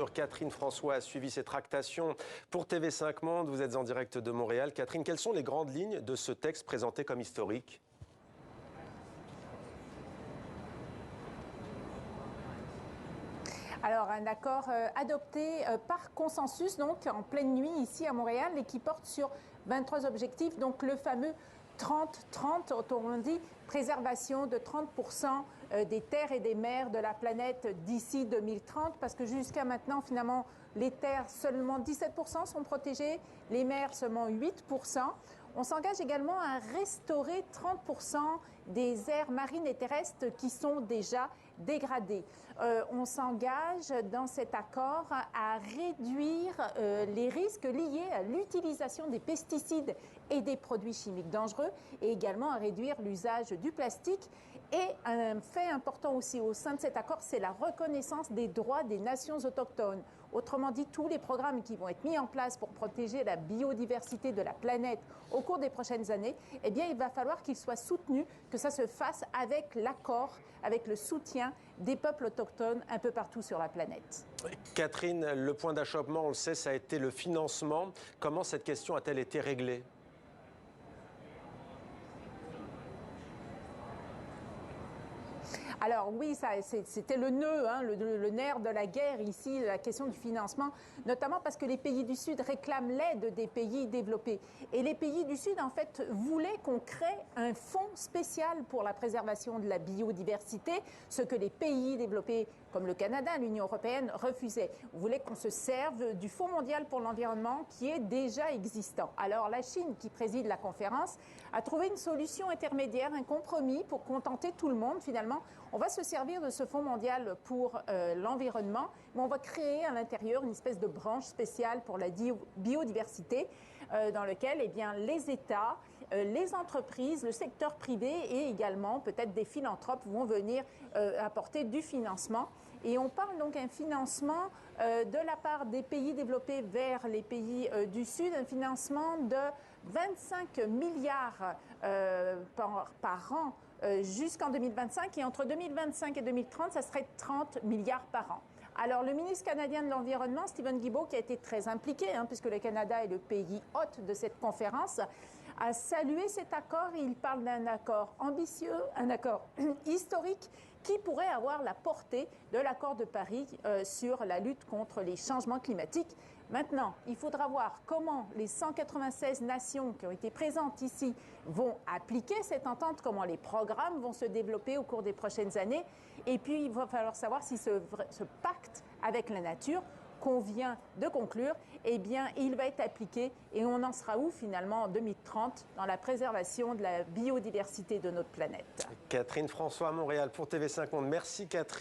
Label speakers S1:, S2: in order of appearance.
S1: Catherine François a suivi ces tractations pour TV5 Monde. Vous êtes en direct de Montréal. Catherine, quelles sont les grandes lignes de ce texte présenté comme historique ?
S2: Alors, un accord adopté par consensus, donc en pleine nuit ici à Montréal, et qui porte sur 23 objectifs, donc le fameux 30-30, autrement dit, préservation de 30% des terres et des mers de la planète d'ici 2030, parce que jusqu'à maintenant, finalement, les terres, seulement 17% sont protégées, les mers, seulement 8%. On s'engage également à restaurer 30% des aires marines et terrestres qui sont déjà dégradées. On s'engage dans cet accord à réduire les risques liés à l'utilisation des pesticides et des produits chimiques dangereux et également à réduire l'usage du plastique. Et un fait important aussi au sein de cet accord, c'est la reconnaissance des droits des nations autochtones. Autrement dit, tous les programmes qui vont être mis en place pour protéger la biodiversité de la planète au cours des prochaines années, eh bien, il va falloir qu'ils soient soutenus, que ça se fasse avec l'accord, avec le soutien des peuples autochtones un peu partout sur la planète.
S1: Catherine, le point d'achoppement, on le sait, ça a été le financement. Comment cette question a-t-elle été réglée ?
S2: Alors oui, c'était le nœud, le nerf de la guerre ici, la question du financement, notamment parce que les pays du Sud réclament l'aide des pays développés. Et les pays du Sud, en fait, voulaient qu'on crée un fonds spécial pour la préservation de la biodiversité, ce que les pays développés, comme le Canada, l'Union européenne, refusaient. Ils voulaient qu'on se serve du Fonds mondial pour l'environnement qui est déjà existant. Alors la Chine, qui préside la conférence, a trouvé une solution intermédiaire, un compromis pour contenter tout le monde finalement. On va se servir de ce Fonds mondial pour l'environnement, mais on va créer à l'intérieur une espèce de branche spéciale pour la biodiversité dans lequel eh bien, les États, les entreprises, le secteur privé et également peut-être des philanthropes vont venir apporter du financement. Et on parle donc d'un financement de la part des pays développés vers les pays du Sud, un financement de 25 milliards par an jusqu'en 2025 et entre 2025 et 2030, ça serait 30 milliards par an. Alors, le ministre canadien de l'Environnement, Steven Guilbeault, qui a été très impliqué, puisque le Canada est le pays hôte de cette conférence, a salué cet accord. Il parle d'un accord ambitieux, un accord historique qui pourrait avoir la portée de l'accord de Paris sur la lutte contre les changements climatiques. Maintenant, il faudra voir comment les 196 nations qui ont été présentes ici vont appliquer cette entente, comment les programmes vont se développer au cours des prochaines années. Et puis, il va falloir savoir si ce pacte avec la nature qu'on vient de conclure, eh bien, il va être appliqué et on en sera où finalement en 2030 dans la préservation de la biodiversité de notre planète.
S1: Catherine François à Montréal pour TV5 Monde. Merci Catherine.